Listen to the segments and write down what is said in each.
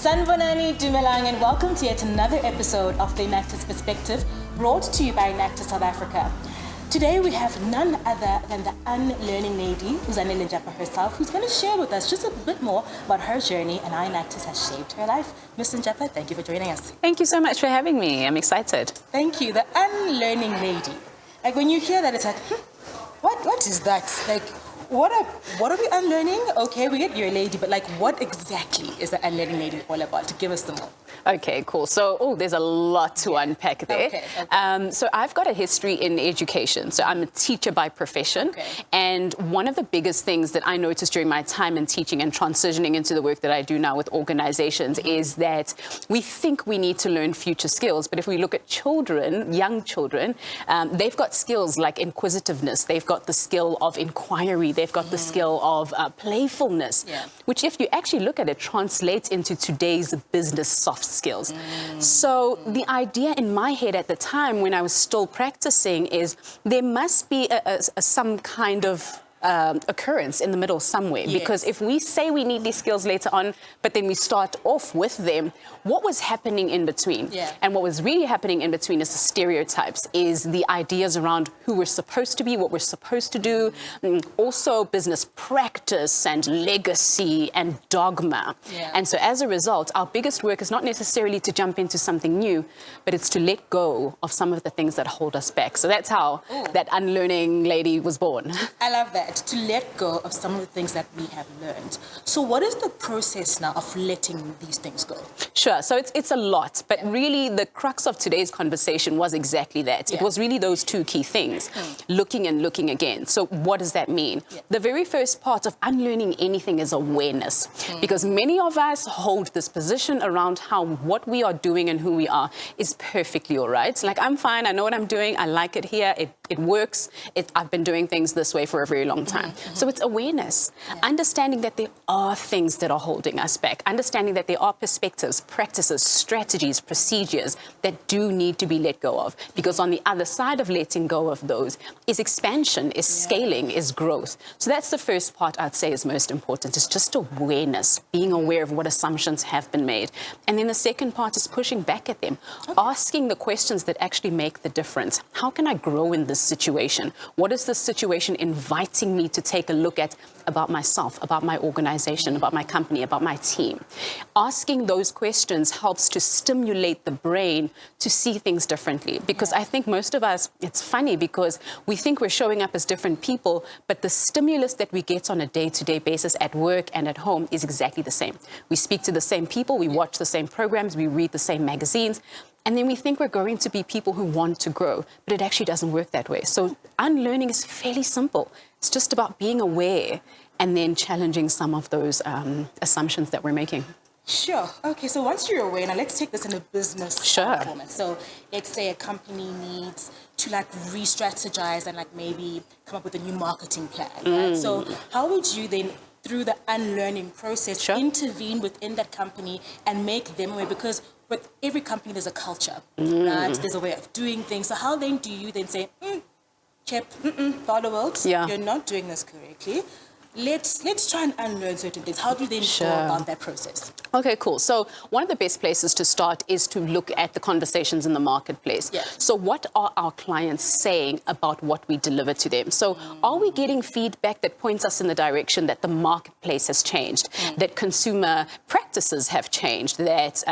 Sanibonani, Dumelang, and welcome to yet another episode of the Enactus Perspective, brought to you by Enactus South Africa. Today we have none other than the unlearning lady, Zanele Njapha herself, who's going to share with us just a bit more about her journey and how Enactus has shaped her life. Ms. Njapha, thank you for joining us. Thank you so much for having me. I'm excited. Thank you. The unlearning lady. Like when you hear that, it's like, what is that? Like, what are we unlearning? Okay, we get you're a lady, but like, what exactly is the unlearning lady all about? To give us some more. Okay, cool. So, there's a lot to unpack there. Okay. So I've got a history in education. So I'm a teacher by profession. Okay. And one of the biggest things that I noticed during my time in teaching and transitioning into the work that I do now with organizations is that we think we need to learn future skills. But if we look at children, young children, they've got skills like inquisitiveness. They've got the skill of inquiry. They've got the skill of playfulness, which if you actually look at it, translates into today's business soft skills. So the idea in my head at the time when I was still practicing is there must be some kind of occurrence in the middle somewhere. Because if we say we need these skills later on, but then we start off with them, what was happening in between? And what was really happening in between is the stereotypes, is the ideas around who we're supposed to be, what we're supposed to do, also business practice and legacy and dogma. And so as a result, our biggest work is not necessarily to jump into something new, but it's to let go of some of the things that hold us back. So that's how that unlearning lady was born. I love that. To let go of some of the things that we have learned. So what is the process now of letting these things go? Sure. So it's a lot, but really the crux of today's conversation was exactly that. It was really those two key things, looking and looking again. So what does that mean? The very first part of unlearning anything is awareness, because many of us hold this position around how what we are doing and who we are is perfectly all right. Like, I'm fine. I know what I'm doing. I like it here. It works. I've been doing things this way for a very long time. So it's awareness, understanding that there are things that are holding us back, understanding that there are perspectives, practices, strategies, procedures that do need to be let go of, because on the other side of letting go of those is expansion, is scaling, is growth. So that's the first part I'd say is most important, is just awareness, being aware of what assumptions have been made. And then the second part is pushing back at them, asking the questions that actually make the difference. How can I grow in this situation? What is this situation inviting me to take a look at about myself, about my organization, about my company, about my team? Asking those questions helps to stimulate the brain to see things differently. Because I think most of us, it's funny because we think we're showing up as different people, but the stimulus that we get on a day-to-day basis at work and at home is exactly the same. We speak to the same people, we watch the same programs, we read the same magazines, and then we think we're going to be people who want to grow, but it actually doesn't work that way. So unlearning is fairly simple. It's just about being aware and then challenging some of those assumptions that we're making. Sure. Okay, so once you're aware, now let's take this in a business performance. So let's say a company needs to like re-strategize and like maybe come up with a new marketing plan, right? So how would you then, through the unlearning process, intervene within that company and make them aware? Because with every company, there's a culture, right? There's a way of doing things. So how then do you then say, Chip, follow world, you're not doing this correctly. Let's try and unlearn certain things. How do they go about that process? Okay, cool. So one of the best places to start is to look at the conversations in the marketplace. So what are our clients saying about what we deliver to them? So are we getting feedback that points us in the direction that the marketplace has changed, that consumer practices have changed, that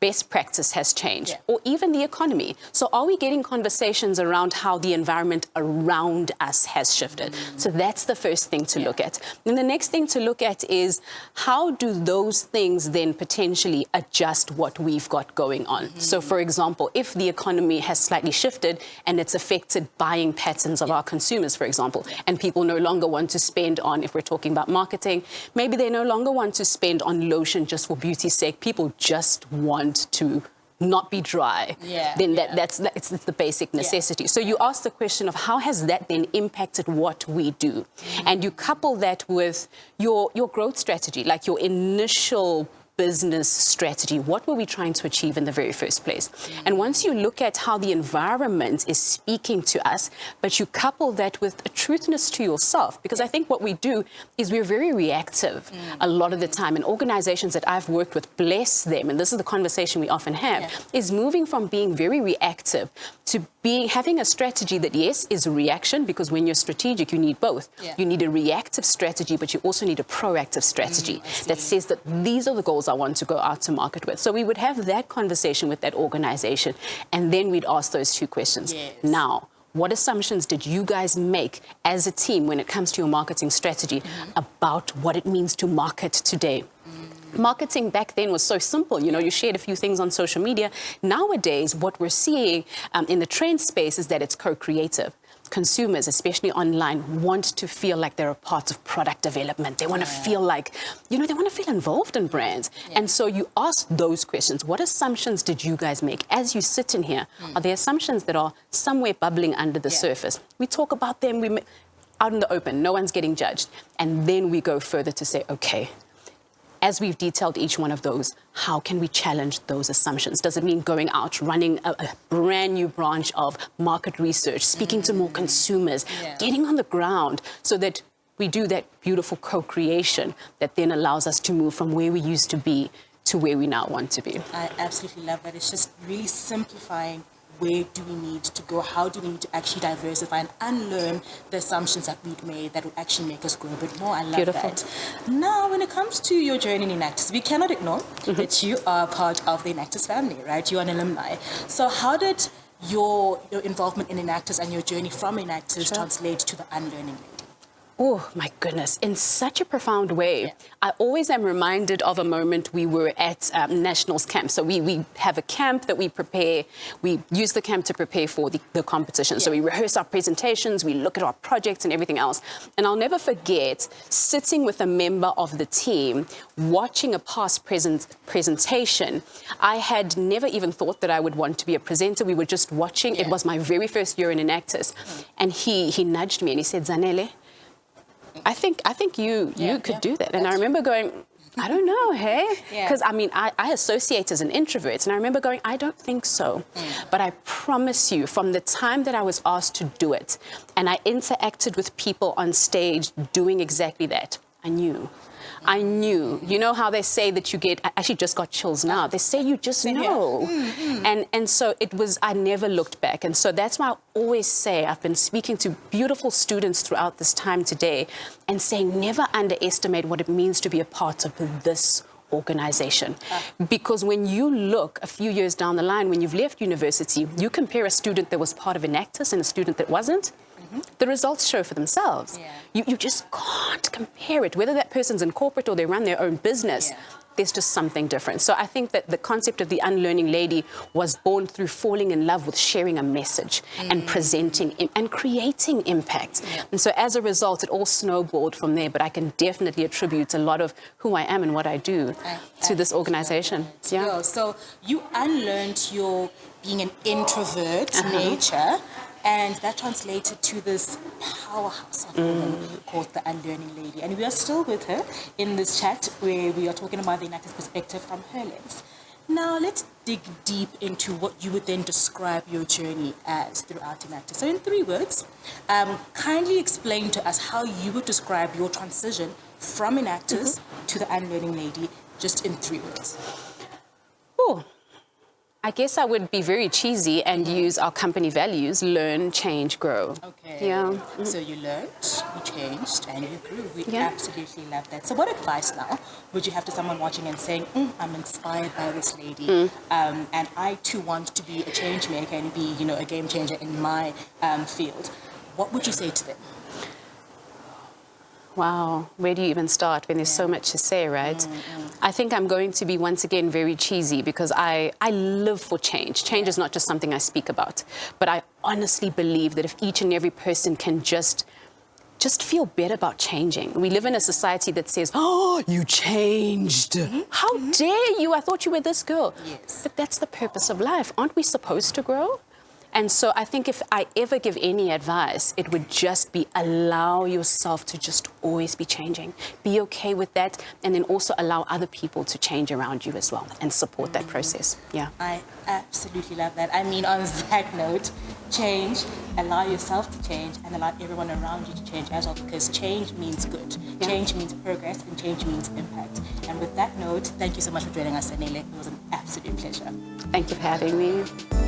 best practice has changed, or even the economy? So are we getting conversations around how the environment around us has shifted? So that's the first thing to look at. And the next thing to look at is how do those things then potentially adjust what we've got going on? So for example, if the economy has slightly shifted and it's affected buying patterns of our consumers, for example, and people no longer want to spend on, if we're talking about marketing, maybe they no longer want to spend on lotion just for beauty's sake. People just want to not be dry, then that's the basic necessity. So you ask the question of how has that then impacted what we do? And you couple that with your growth strategy, like your initial business strategy. What were we trying to achieve in the very first place? And once you look at how the environment is speaking to us, but you couple that with a truthness to yourself, because I think what we do is we're very reactive a lot of the time. And organizations that I've worked with, bless them, and this is the conversation we often have, is moving from being very reactive to having a strategy that, yes, is a reaction, because when you're strategic, you need both. You need a reactive strategy, but you also need a proactive strategy that says that these are the goals I want to go out to market with. So we would have that conversation with that organization, and then we'd ask those two questions. Now, what assumptions did you guys make as a team when it comes to your marketing strategy about what it means to market today? Marketing back then was so simple. You know, you shared a few things on social media. Nowadays, what we're seeing in the trend space is that it's co-creative. Consumers, especially online, want to feel like they're a part of product development. They want to feel like, you know, they want to feel involved in brands. And so you ask those questions. What assumptions did you guys make as you sit in here? Are there assumptions that are somewhere bubbling under the surface? We talk about them out in the open. No one's getting judged. And then we go further to say, okay, as we've detailed each one of those, how can we challenge those assumptions? Does it mean going out, running a brand new branch of market research, speaking to more consumers, getting on the ground so that we do that beautiful co-creation that then allows us to move from where we used to be to where we now want to be? I absolutely love that. It's just really simplifying. Where do we need to go? How do we need to actually diversify and unlearn the assumptions that we've made that will actually make us grow a bit more? I love that. Now, when it comes to your journey in Enactus, we cannot ignore that you are part of the Enactus family, right? You are an alumni. So how did your involvement in Enactus and your journey from Enactus translate to the unlearning lady? Oh, my goodness, in such a profound way. I always am reminded of a moment we were at Nationals camp. So we have a camp that we prepare. We use the camp to prepare for the competition. So we rehearse our presentations, we look at our projects and everything else. And I'll never forget sitting with a member of the team, watching a past presentation. I had never even thought that I would want to be a presenter. We were just watching. It was my very first year in Enactus. And he nudged me and he said, Zanele, I think you could do that. And I remember going, I don't know, hey? Because, I mean, I associate as an introvert. And I remember going, I don't think so. But I promise you, from the time that I was asked to do it, and I interacted with people on stage doing exactly that, I knew. You know how they say that you get, I actually just got chills now. They say you just know. And so it was, I never looked back. And so that's why I always say, I've been speaking to beautiful students throughout this time today and saying, never underestimate what it means to be a part of this organization. Because when you look a few years down the line, when you've left university, you compare a student that was part of Enactus and a student that wasn't, the results show for themselves. You just can't compare it. Whether that person's in corporate or they run their own business, there's just something different. So I think that the concept of the unlearning lady was born through falling in love with sharing a message and presenting and creating impact. And so as a result, it all snowballed from there. But I can definitely attribute a lot of who I am and what I do to this organization. So you unlearned your being an introvert nature, and that translated to this powerhouse of women called the Unlearning Lady. And we are still with her in this chat where we are talking about the Enactus Perspective from her lens. Now, let's dig deep into what you would then describe your journey as throughout Enactus. So in 3 words, kindly explain to us how you would describe your transition from Enactus to the Unlearning Lady, just in 3 words. Oh. I guess I would be very cheesy and use our company values: learn, change, grow. So you learned, you changed, and you grew. We absolutely love that. So what advice now would you have to someone watching and saying, I'm inspired by this lady, and I too want to be a change maker and be, you know, a game changer in my field? What would you say to them? Wow, where do you even start when there's so much to say, right? I think I'm going to be, once again, very cheesy because I live for change. Change is not just something I speak about, but I honestly believe that if each and every person can just feel better about changing. We live in a society that says, oh, you changed. How dare you? I thought you were this girl. But that's the purpose of life. Aren't we supposed to grow? And so I think if I ever give any advice, it would just be allow yourself to just always be changing. Be okay with that, and then also allow other people to change around you as well and support that process. Yeah. I absolutely love that. I mean, on that note, change, allow yourself to change, and allow everyone around you to change as well, because change means good. Yeah. Change means progress, and change means impact. And with that note, thank you so much for joining us, Zanele. It was an absolute pleasure. Thank you for having me.